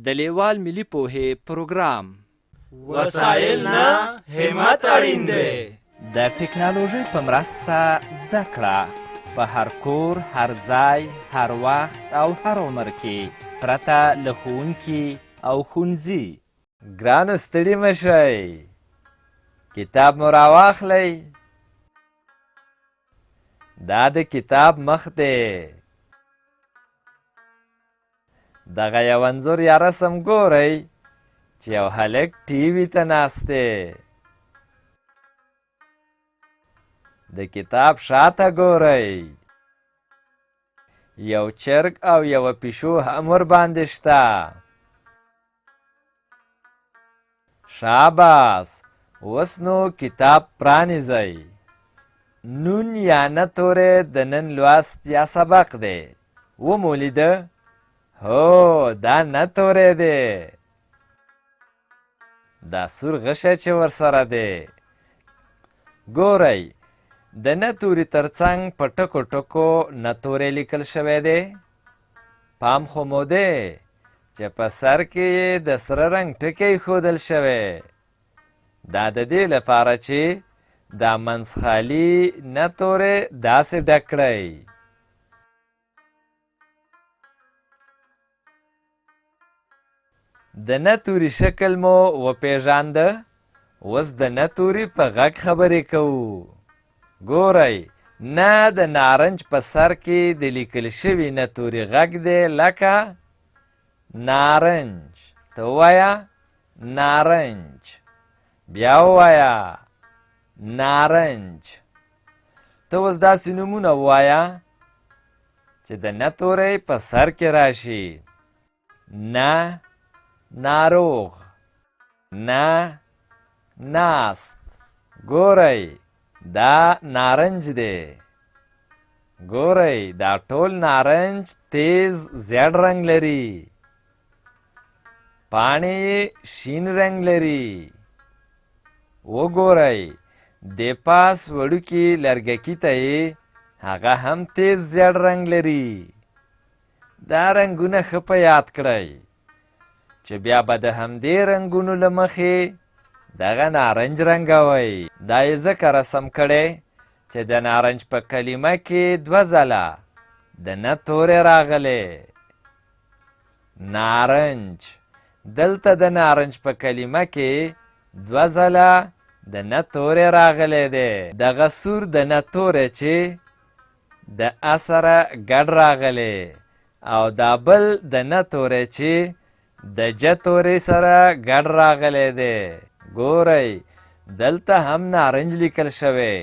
د لیوال ملي پوهې پروګرام وسایل نه همت اړین دی. د ټکنالوژۍ په مرسته زده کړه په هر کور، هر ځای، هر وخت او هر عمر کې پرته له ښوونکي او ښوونځي. ګرانو ستړي مه شئ، کتاب مو راواخلئ. دا د کتاب مخ دی. دغه یو انځور یا رسم ګورئ چې یو هلک ټي وي ته ناست دی. د کتاب شاته ګورئ، یو چرګ او یوه پیشو هم ورباندې شته. شاباس، اوس نو کتاب پرانیزئ. نون یا نه توری د نن لوست یا سبق دی. ومو لیده؟ هو، دا نه توری دی. دا سور غشی چې ورسره دی. ګورئ، د نه توري ترڅنګ په ټکو ټکو نه توری لیکل شوی دی. پام خو مو دی چې په سر کې یې د سره رنګ ټکی ښودل شوی. دا د دې لپاره چې دا منځ خالي نه توری داسې ډک کړئ. د نه توري شکل مو وپېژانده. اوس د نه توري په غږ خبرې کوو. ګورئ، نه د نارنج په سر کې د لیکل شوي نه توري غږ دی لکه نارنج. ته ووایه نارنج. بیا ووایه نارنج. ته اوس داسې نومونه ووایه چې د نه توری په سر کې راشي. نه ناروغ، نه ناست. ګورئ، دا نارنج دی. ګورئ، دا ټول نارنج تیز زیړ رنګ لري. پاڼې یې شین رنګ لري. وګورئ، د پاس وړوکي لرګکي ته یې هغه هم تیز زیړ رنګ لري. دا رنګونه ښه په یاد کړئ چې بیا به د همدې رنګونو له مخې دغه نارنج رنګوئ. دا یې ځکه رسم کړی چې د نارنج په کلمه کې دوه ځله د نه توری راغلی. نارنج. دلته د نارنج په کلمه کې دوه ځله د نه توری راغلی دی. دغه سور د نه توری چې د ا سره ګډ راغلی او دا بل د نه توری چې د ج توری سره ګډ راغلی دی. ګورئ، دلته هم نارنج لیکل شوی،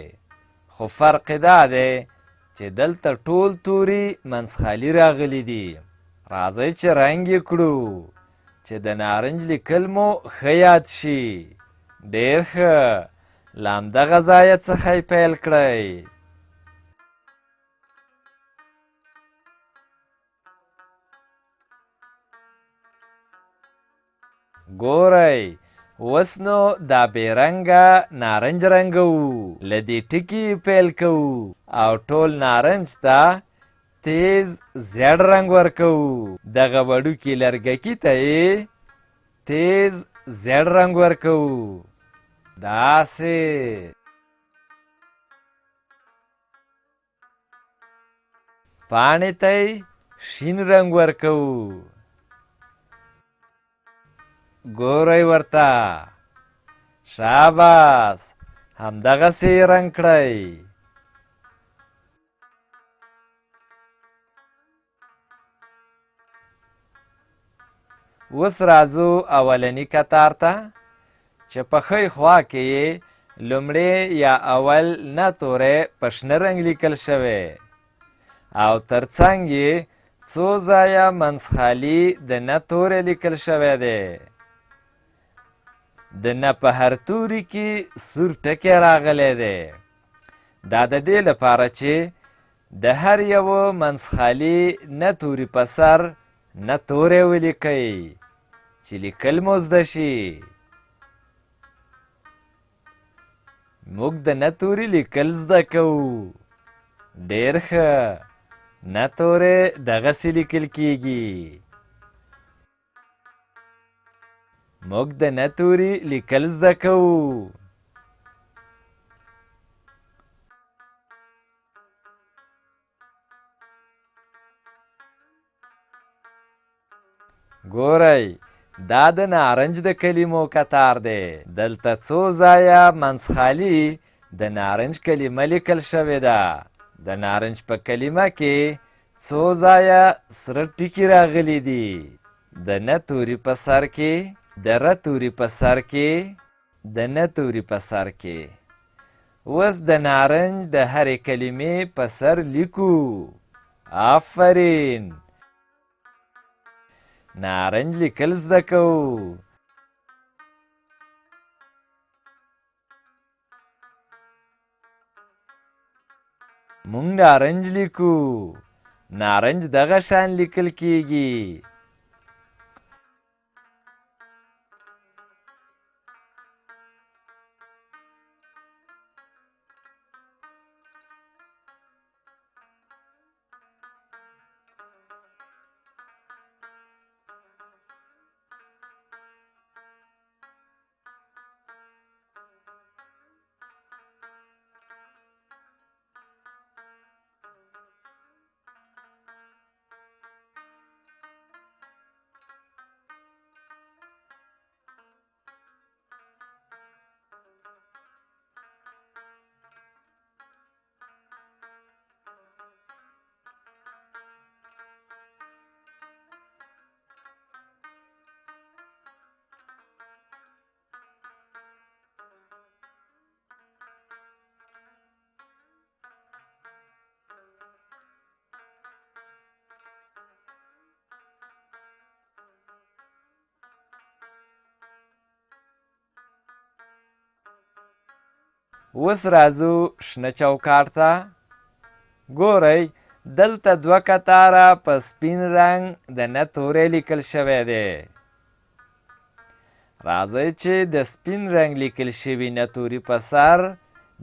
خو فرق دا دی چې دلته ټول توري منځخالي راغلي دي. راځئ چې رنګ یې کړو چې د نارنج لیکل مو ښه یاد شي. ډېر ښه، له همدغه ځایه څخه یې پیل کړئ. ګورئ، اوس نو دا بې رنګه نارنج رنګوو. له دې ټکي پیل کوو او ټول نارنج ته تیز زیړ رنګ ورکوو. دغه وړوکي لرګکي ته یې تیز زیړ رنګ ورکوو. داسې. پاڼې ته یې شین رنګ ورکوو. ګورئ ورته. شاباس، همدغسې یې رنګ کړئ. اوس راځو اولني کتار ته چې په ښی خوا کې یې لومړی یا اول نه توری په شنه رنګ لیکل شوی او ترڅنګ یې څو ځایه منځخالي د نه توری لیکل شوی دی. د نه په هر توري کې سور ټکی راغلی دی. دا د دې لپاره چې د هر یوه منځخالي نه توري په سر نه توری ولیکئ چې لیکل مو زده شي. موږ د نه توري لیکل زده کوو. ډېر ښه، نه توری دغسې لیکل کیږي. موږ د نه توري لیکل زده کوو. ګورئ دا د نارنج د کلمو کتار دی. دلته څو ځایه منځخالي د نارنج کلمه لیکل شوې ده. د نارنج په کلمه کې څو ځایه سره ټکي راغلي دي. د نه توري په سر کې، د ر توري په سر کې، د نه توري په سر کې. اوس د نارنج د هرې کلمې په سر لیکو. آفرین، نارنج لیکل زده کوو. مونږ نارنج لیکو. نارنج دغه شان لیکل کیږي. اوس راځو شنه چوکاټ ته. ګورئ دلته دوه کتاره په سپین رنګ د نه توری لیکل شوی دی. راځئ چې د سپین رنګ لیکل شوي نه توري په سر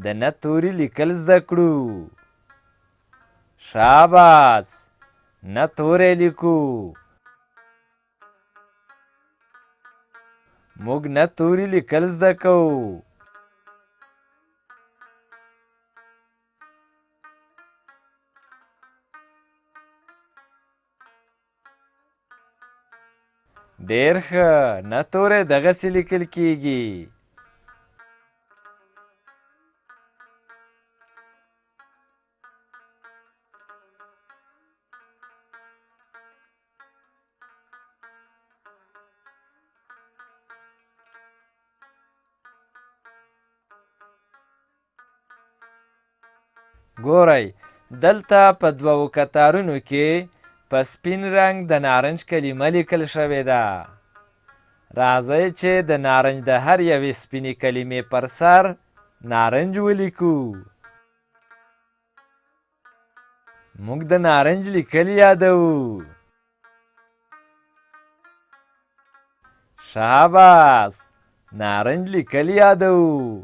د نه توري لیکل زده کړو. شاباس، نه توری لیکو. موږ نه توري لیکل زده کوو. ډېر ښه، نه توری دغسې لیکل کیږي. ګورئ دلته په دوو کتارونو کې په سپین رنګ د نارنج کلمه لیکل شوې ده. راځئ چې د نارنج د هر یوې سپینې کلمې پر سر نارنج ولیکو. موږ د نارنج لیکل یادوو. شاباس، نارنج لیکل یادوو.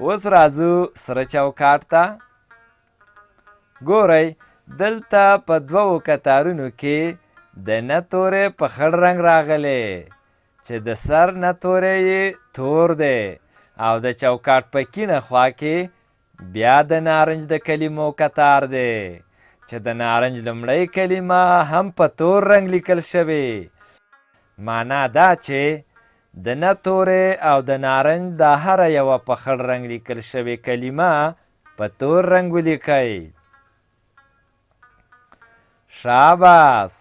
اوس راځو سره چوکاټ ته. ګورئ دلته په دوو کتارونو کې د نه توری په خړ رنګ راغلی چې د سر نه توری یې تور دی او د چوکاټ په کیڼه خوا کې بیا د نارنج د کلمو کتار دی چې د نارنج لومړۍ کلمه هم په تور رنګ لیکل شوې. معنا دا چې د نه توری او د نارنج دا هره یوه په خړ رنګ لیکل شوې کلمه په تور رنګ ولیکئ. شاباس،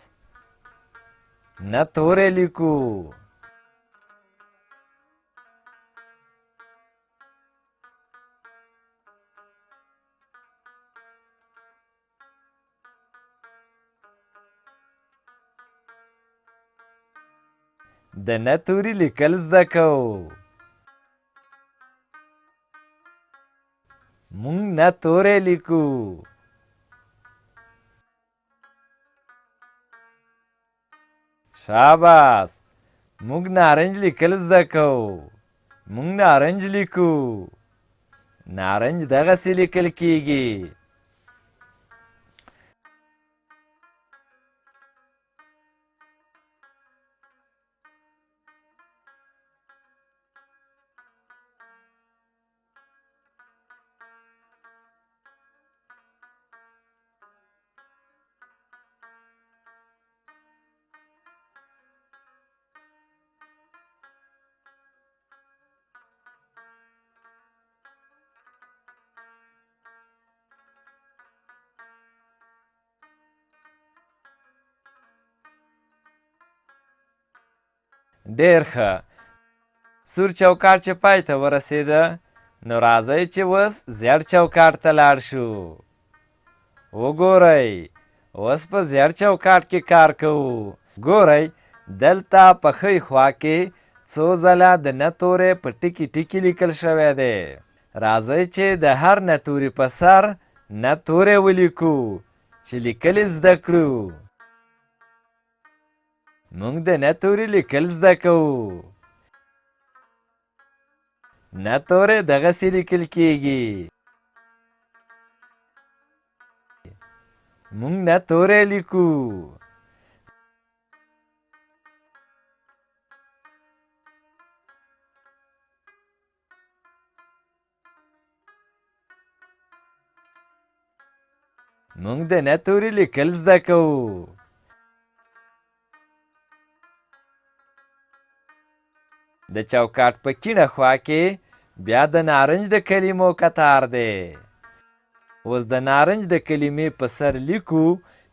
نه توری لیکو. د نه توري لیکل زده کوو. مونږ نه تورې لیکو. شاباس. مونږ نارنج لیکل زده کوو. مونږ نارنج لیکو. نارنج دغسې لیکل کیږي. ډېر ښه. سور چوکاټ چې پای ته ورسېده نو راځئ چې اوس زیړ چوکاټ ته لاړ شو. وګورئ اوس په زیړ چوکاټ کې کار کوو. ګورئ دلته په ښۍ خوا کې څو ځله د نه تورې په ټکي ټکي لیکل شوی دی. راځئ چې د هر نه توري په سر نه تورې ولیکو چې لیکل یې زده کړو. مونږ د نه توري لیکل زده کوو. نه تورې دغسې لیکل کیږي. مونږ نه تورې لیکو. مونږ د نه توري لیکل زده کوو. د چوکاټ په کیڼه خوا کې بیا د نارنج د کلمو کتار دی. اوس د نارنج د کلمې په سر لیکو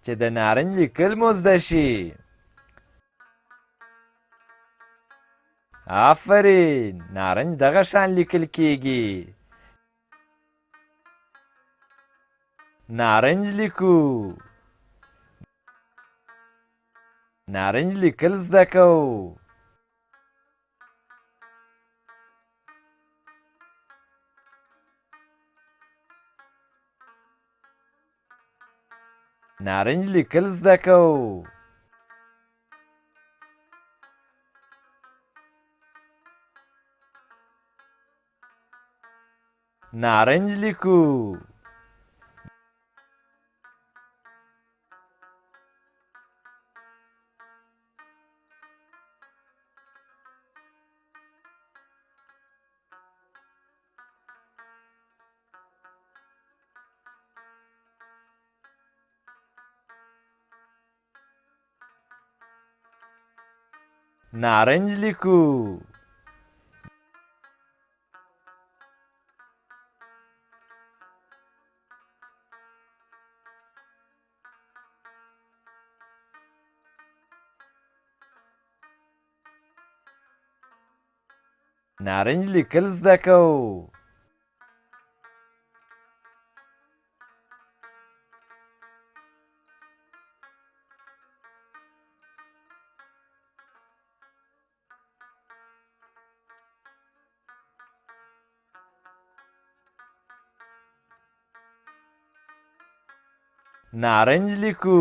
چې د نارنج لیکل مو زده شي. آفرین. نارنج دغه شان لیکل کیږي. نارنج لیکو. نارنج لیکل زده کوو. نارنج لیکل زده کوو. نارنج لیکو. نارنج لیکو. نارنج لیکل زده کوو. نارنج لیکو.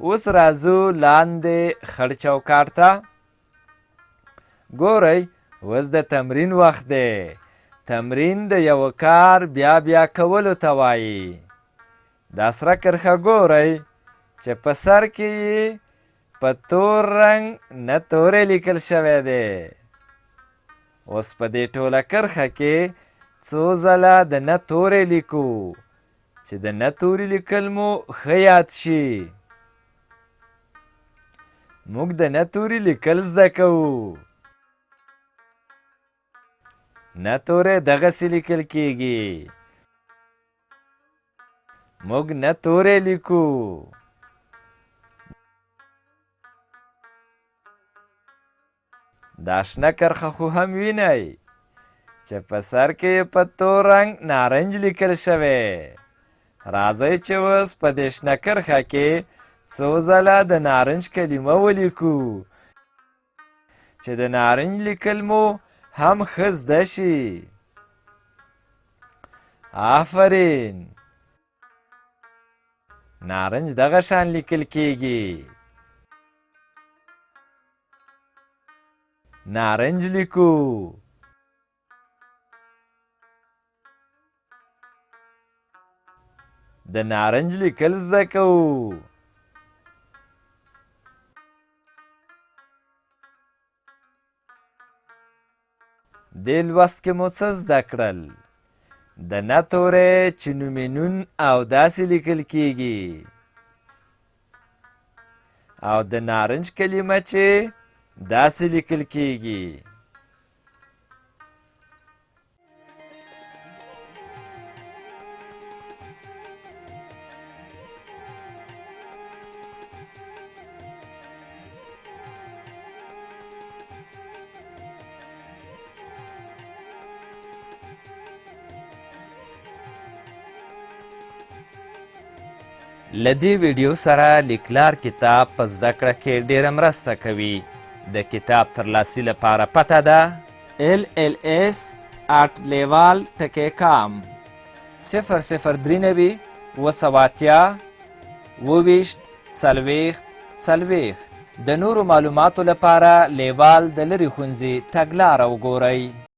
اوس راځو لاندې خړ چوکاټ ته. ګورئ اوس د تمرین وخت دی. تمرین د یوه کار بیا بیا کولو ته وایي. دا سره کرښه ګورئ چې په سر کې یې په تور رنګ نه تورې لیکل شوی دی. اوس په دې ټوله کرښه کې څو ځله د نه تورې لیکو چې د نه توري لیکل مو ښه یاد شي. موږ د نه توري لیکل زده کوو. نه تورې دغسې لیکل کیږي. موږ نه تورې لیکو. دا شنه کرښه خو هم وینئ چې په سر کې یې په تور رنګ نارنج لیکل شوی. راځئ چې اوس په دې شنه کرښه کې څو ځله د نارنج کلمه ولیکو چې د نارنج لیکل مو هم ښه زده شي. آفرین. نارنج دغه شان لیکل کیږي. نارنج لیکو. د نارنج لیکل زده کوو. دې لوست کې مو څه زده کړل؟ د نه تورې چې نومې نون او داسې لیکل کیږي، او د نارنج کلمه چې داسې لیکل کیږي. له دې ویډیو سره لیکلار کتاب په زده کړه کې ډېره مرسته کوي. د کتاب ترلاسي لپاره پته ده LLS@leval.com 003 280 24 40. د نورو معلوماتو لپاره لیوال د لرې ښوونځي تګلاره وګورئ.